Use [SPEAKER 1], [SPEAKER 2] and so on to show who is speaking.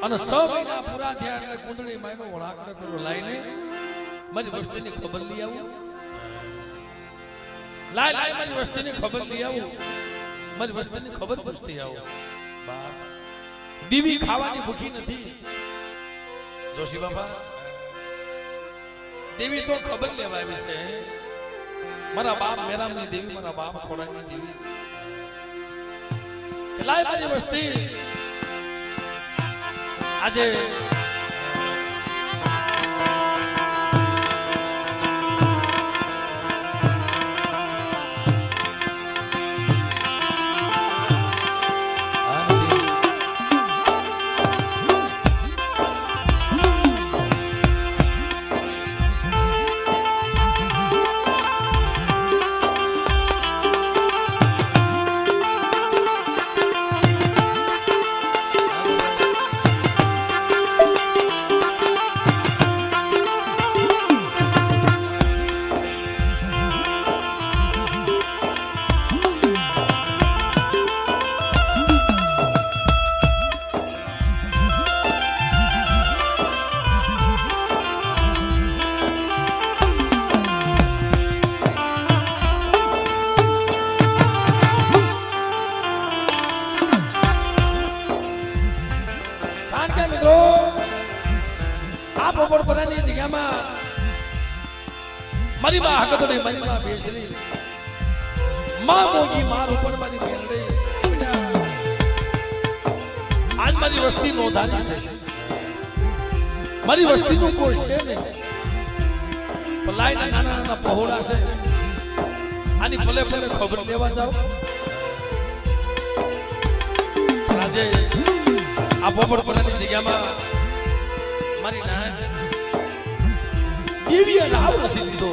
[SPEAKER 1] અને 6 મહિના પૂરા થયા એટલે કુંડળી માયનો વળાકડો કરો લાઈને મારી વસ્તીની ખબર લઈ આવું. લાય મારી વસ્તીની ખબર લઈ આવું. મારી વસ્તીની ખબર પૂછતી આવું. બાપ દીવી ખાવાની ભૂખી નથી જોશી બાપા. દેવી તો ખબર લેવા આવી છે. મારા બાપ મેરામની દેવી, મારા બાપ ખોડાની દેવી. લાય મારી વસ્તી આજે પોપટપરાની જગ્યામાં મારી માં હકતોને મારી માં બેસરી માં મોગી માર ઉપર મારી બેનડી આજ મારી વસ્તી નોંધાની છે. મારી વસ્તીનું કોઈ છે નહીં. લાઈના નાના નાના પહોળા છે. આની ભલે ભલે ખબર લેવા જાઓ. આજે આ પોપટપરાની જગ્યામાં મારી ના દેવીએ લાવ રસી દીધો.